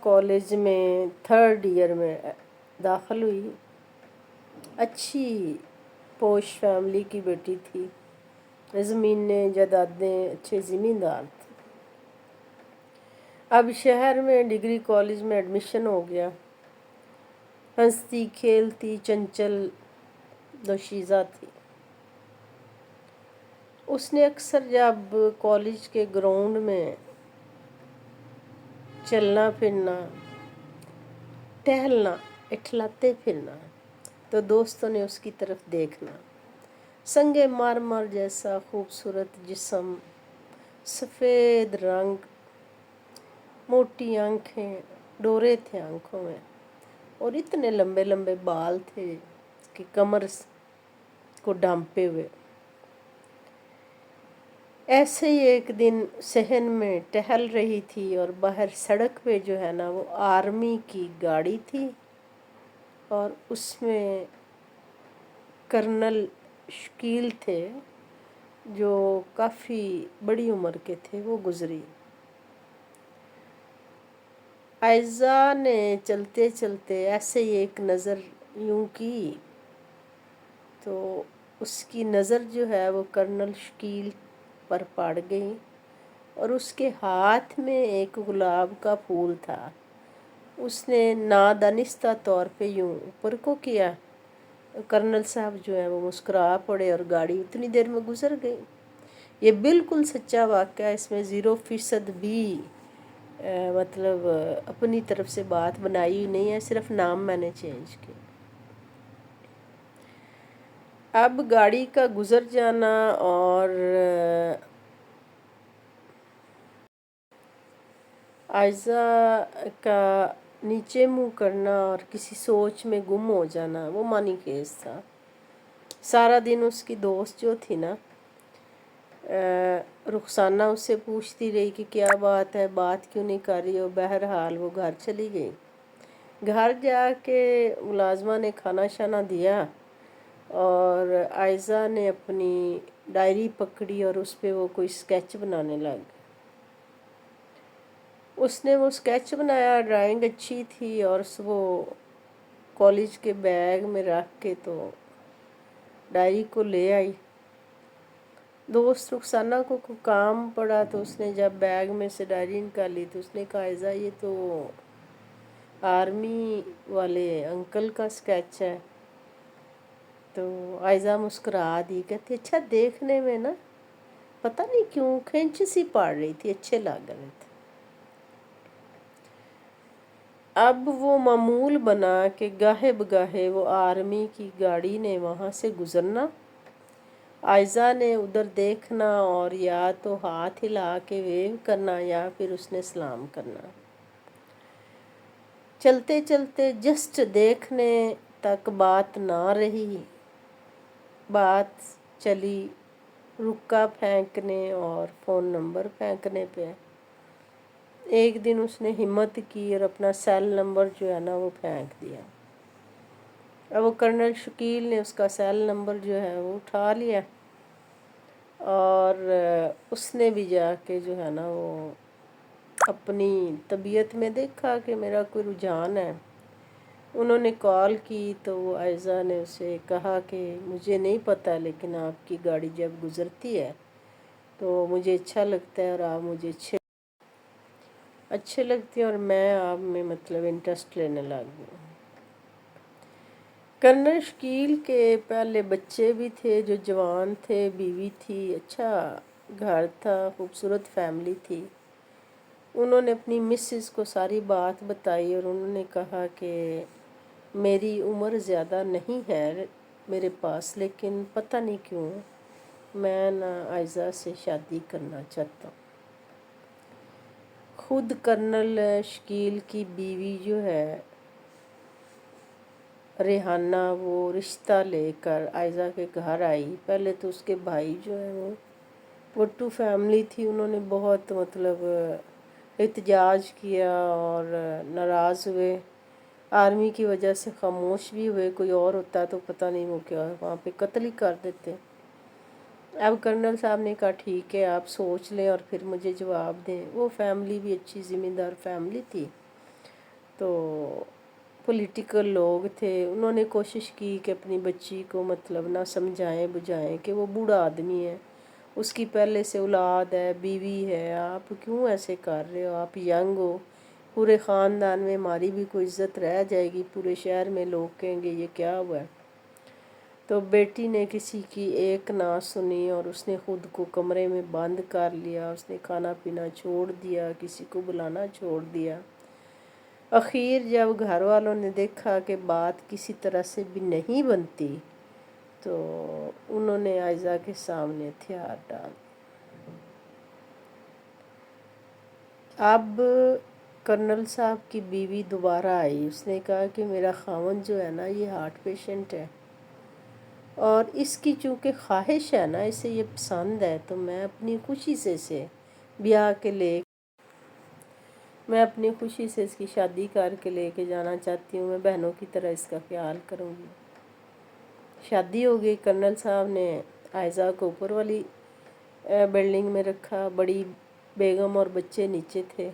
College میں 3rd year میں داخل ہوئی. اچھی پوش فیملی کی بیٹی تھی. زمینیں جائیدادیں، اچھے زمیندار تھے. اب شہر میں ڈگری کالج میں ایڈمیشن ہو گیا. ہنستی کھیلتی چنچل دوشیزہ تھی. اس نے اکثر جب کالج کے گراؤنڈ میں چلنا پھرنا، ٹہلنا، اٹھلاتے پھرنا تو دوستوں نے اس کی طرف دیکھنا. سنگ مرمر جیسا خوبصورت جسم، سفید رنگ، موٹی آنکھیں، ڈورے تھے آنکھوں میں، اور اتنے لمبے لمبے بال تھے کہ کمر کو ڈھانپے ہوئے. ایسے ہی ایک دن صحن میں ٹہل رہی تھی اور باہر سڑک پہ جو ہے نا وہ آرمی کی گاڑی تھی، اور اس میں کرنل شکیل تھے جو کافی بڑی عمر کے تھے. وہ گزری. آئزہ نے چلتے چلتے ایسے ہی ایک نظر یوں کی تو اس کی نظر جو ہے وہ کرنل شکیل پر پڑ گئی، اور اس کے ہاتھ میں ایک گلاب کا پھول تھا. اس نے نادانستہ طور پہ یوں اوپر کو کیا. کرنل صاحب جو ہیں وہ مسکرا پڑے اور گاڑی اتنی دیر میں گزر گئی. یہ بالکل سچا واقعہ، اس میں 0% بھی مطلب اپنی طرف سے بات بنائی نہیں ہے، صرف نام میں نے چینج کیا. اب گاڑی کا گزر جانا اور آئزہ کا نیچے منہ کرنا اور کسی سوچ میں گم ہو جانا وہ معنی خیز تھا. سارا دن اس کی دوست جو تھی نا رخسانہ اس سے پوچھتی رہی کہ کیا بات ہے، بات کیوں نہیں کر رہی ہو. بہرحال وہ گھر چلی گئی. گھر جا کے ملازمہ نے کھانا شانا دیا اور آئزہ نے اپنی ڈائری پکڑی اور اس پہ وہ کوئی سکیچ بنانے لگ. اس نے وہ سکیچ بنایا، ڈرائنگ اچھی تھی، اور وہ کالج کے بیگ میں رکھ کے تو ڈائری کو لے آئی. دوست رخسانہ کو کوئی کام پڑا تو اس نے جب بیگ میں سے ڈائری نکالی تو اس نے کہا آئزہ یہ تو آرمی والے انکل کا سکیچ ہے. تو آئزہ مسکرا دی، کہتی اچھا دیکھنے میں نا پتہ نہیں کیوں کھنچ سی پڑ رہی تھی، اچھے لگ رہے تھے. اب وہ معمول بنا کہ گاہے بگاہے وہ آرمی کی گاڑی نے وہاں سے گزرنا، آئزہ نے ادھر دیکھنا اور یا تو ہاتھ ہلا کے ویو کرنا یا پھر اس نے سلام کرنا. چلتے چلتے جسٹ دیکھنے تک بات نہ رہی، بات چلی رکا پھینکنے اور فون نمبر پھینکنے پہ. ایک دن اس نے ہمت کی اور اپنا سیل نمبر جو ہے نا وہ پھینک دیا. اب وہ کرنل شکیل نے اس کا سیل نمبر جو ہے وہ اٹھا لیا اور اس نے بھی جا کے جو ہے نا وہ اپنی طبیعت میں دیکھا کہ میرا کوئی رجحان ہے. انہوں نے کال کی تو وہ آئزہ نے اسے کہا کہ مجھے نہیں پتہ لیکن آپ کی گاڑی جب گزرتی ہے تو مجھے اچھا لگتا ہے اور آپ مجھے اچھے لگتے ہیں اور میں آپ میں مطلب انٹرسٹ لینے لگ گئی. کرنل شکیل کے پہلے بچے بھی تھے جو جوان تھے، بیوی تھی، اچھا گھر تھا، خوبصورت فیملی تھی. انہوں نے اپنی مسز کو ساری بات بتائی اور انہوں نے کہا کہ میری عمر زیادہ نہیں ہے میرے پاس، لیکن پتہ نہیں کیوں میں نا آئزہ سے شادی کرنا چاہتا ہوں. خود کرنل شکیل کی بیوی جو ہے ریحانہ وہ رشتہ لے کر آئزہ کے گھر آئی. پہلے تو اس کے بھائی جو ہیں وہ وٹو فیملی تھی، انہوں نے بہت مطلب احتجاج کیا اور ناراض ہوئے. آرمی کی وجہ سے خاموش بھی ہوئے، کوئی اور ہوتا تو پتہ نہیں وہ کیا وہاں پہ قتل ہی کر دیتے. اب کرنل صاحب نے کہا ٹھیک ہے آپ سوچ لیں اور پھر مجھے جواب دیں۔ وہ فیملی بھی اچھی ذمہ دار فیملی تھی، تو پولیٹیکل لوگ تھے، انہوں نے کوشش کی کہ اپنی بچی کو مطلب نہ سمجھائیں بجھائیں کہ وہ بوڑھا آدمی ہے، اس کی پہلے سے اولاد ہے، بیوی ہے، آپ کیوں ایسے کر رہے ہو، آپ ینگ ہو، پورے خاندان میں ہماری بھی کوئی عزت رہ جائے گی، پورے شہر میں لوگ کہیں گے یہ کیا ہوا ہے۔ تو بیٹی نے کسی کی ایک نہ سنی اور اس نے خود کو کمرے میں بند کر لیا، اس نے کھانا پینا چھوڑ دیا، کسی کو بلانا چھوڑ دیا۔ اخیر جب گھر والوں نے دیکھا کہ بات کسی طرح سے بھی نہیں بنتی تو انہوں نے عائزہ کے سامنے ہتھیار ڈال۔ اب کرنل صاحب کی بیوی دوبارہ آئی، اس نے کہا کہ میرا خاوند جو ہے نا یہ ہارٹ پیشنٹ ہے، اور اس کی چونکہ خواہش ہے نا، اسے یہ پسند ہے، تو میں اپنی خوشی سے اسے بیاہ کے لے میں اپنی خوشی سے اس کی شادی کر کے لے کے جانا چاہتی ہوں، میں بہنوں کی طرح اس کا خیال کروں گی۔ شادی ہو گئی، کرنل صاحب نے عائزہ کو اوپر والی بلڈنگ میں رکھا، بڑی بیگم اور بچے نیچے تھے۔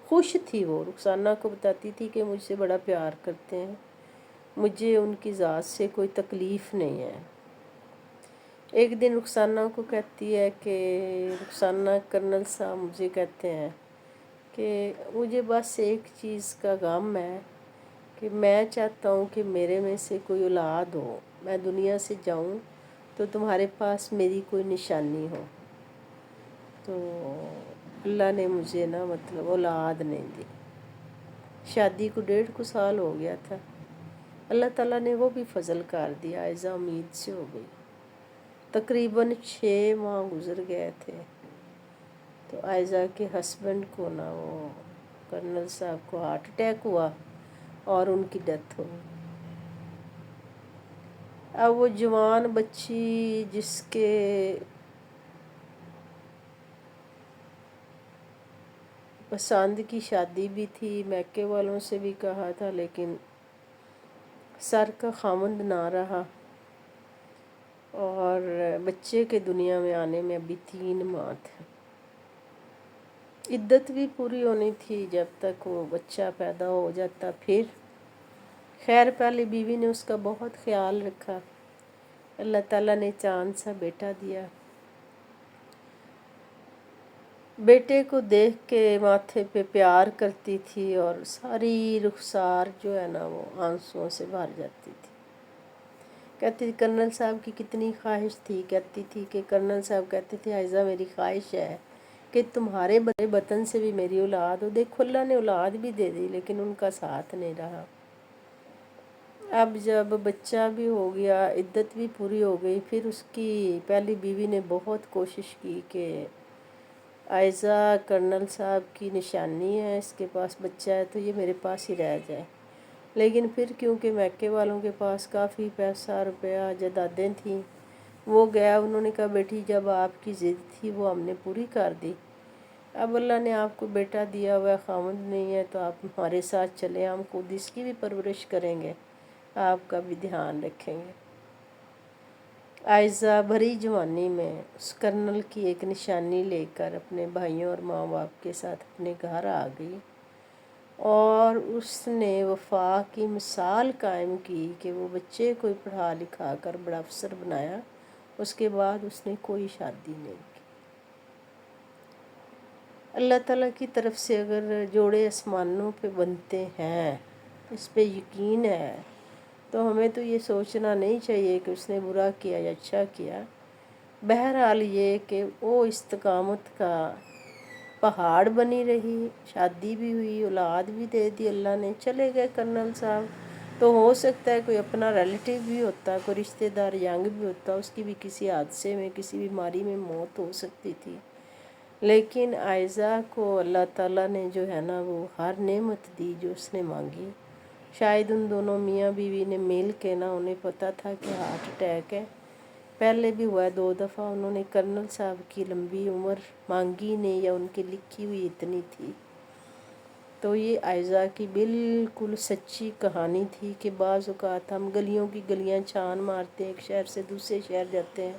خوش تھی وہ، رخسانہ کو بتاتی تھی کہ مجھ سے بڑا پیار کرتے ہیں، مجھے ان کی ذات سے کوئی تکلیف نہیں ہے۔ ایک دن رخسانہ کو کہتی ہے کہ رخسانہ کرنل صاحب مجھے کہتے ہیں کہ مجھے بس ایک چیز کا غم ہے کہ میں چاہتا ہوں کہ میرے میں سے کوئی اولاد ہو، میں دنیا سے جاؤں تو تمہارے پاس میری کوئی نشانی ہو۔ تو اللہ نے مجھے نا مطلب اولاد نہیں دی، شادی کو 1.5 سال ہو گیا تھا، اللہ تعالیٰ نے وہ بھی فضل کر دیا، عائزہ امید سے ہو گئی۔ تقریباً 6 ماہ گزر گئے تھے تو عائزہ کے ہسبینڈ کو نا وہ کرنل صاحب کو ہارٹ اٹیک ہوا اور ان کی ڈیتھ ہو گئی۔ اب وہ جوان بچی جس کے پسند کی شادی بھی تھی، میکے والوں سے بھی کہا تھا، لیکن سر کا خامند نہ رہا، اور بچے کے دنیا میں آنے میں ابھی 3 ماہ تھے۔ عدت بھی پوری ہونی تھی، جب تک وہ بچہ پیدا ہو جاتا پھر خیر پہلی بیوی نے اس کا بہت خیال رکھا، اللہ تعالیٰ نے چاند سا بیٹا دیا۔ بیٹے کو دیکھ کے ماتھے پہ پیار کرتی تھی اور ساری رخسار جو ہے نا وہ آنسوؤں سے بھر جاتی تھی۔ کہتی تھی کرنل صاحب کی کتنی خواہش تھی، کہتی تھی کہ کرنل صاحب کہتے تھے عائزہ میری خواہش ہے کہ تمہارے وطن سے بھی میری اولاد ہو۔ دیکھو اللہ نے اولاد بھی دے دی لیکن ان کا ساتھ نہیں رہا۔ اب جب بچہ بھی ہو گیا، عدت بھی پوری ہو گئی، پھر اس کی پہلی بیوی نے بہت کوشش کی کہ عائزہ کرنل صاحب کی نشانی ہے، اس کے پاس بچہ ہے تو یہ میرے پاس ہی رہ جائے، لیکن پھر کیونکہ میکے والوں کے پاس کافی پیسہ روپیہ جائیدادیں تھیں، وہ گیا، انہوں نے کہا بیٹی جب آپ کی ضد تھی وہ ہم نے پوری کر دی، اب اللہ نے آپ کو بیٹا دیا ہوا ہے، خاوند نہیں ہے، تو آپ ہمارے ساتھ چلیں، ہم خود اس کی بھی پرورش کریں گے، آپ کا بھی دھیان رکھیں گے۔ عائزہ بھری جوانی میں اس کرنل کی ایک نشانی لے کر اپنے بھائیوں اور ماں باپ کے ساتھ اپنے گھر آ گئی، اور اس نے وفا کی مثال قائم کی کہ وہ بچے کو پڑھا لکھا کر بڑا افسر بنایا، اس کے بعد اس نے کوئی شادی نہیں کی۔ اللہ تعالیٰ کی طرف سے اگر جوڑے آسمانوں پہ بنتے ہیں، اس پہ یقین ہے، تو ہمیں تو یہ سوچنا نہیں چاہیے کہ اس نے برا کیا یا اچھا کیا۔ بہرحال یہ کہ وہ استقامت کا پہاڑ بنی رہی، شادی بھی ہوئی، اولاد بھی دے دی اللہ نے، چلے گئے کرنل صاحب، تو ہو سکتا ہے کوئی اپنا ریلیٹیو بھی ہوتا، کوئی رشتہ دار ینگ بھی ہوتا، اس کی بھی کسی حادثے میں کسی بیماری میں موت ہو سکتی تھی، لیکن عائزہ کو اللہ تعالیٰ نے جو ہے نا وہ ہر نعمت دی جو اس نے مانگی۔ شاید ان دونوں میاں بیوی نے مل کے نا، انہیں پتہ تھا کہ ہارٹ اٹیک ہے، پہلے بھی ہوا ہے 2 دفعہ، انہوں نے کرنل صاحب کی لمبی عمر مانگی نہیں، یا ان کی لکھی ہوئی اتنی تھی۔ تو یہ عائزہ کی بالکل سچی کہانی تھی کہ بعض اوقات ہم گلیوں کی گلیاں چھان مارتے ہیں، ایک شہر سے دوسرے شہر جاتے ہیں،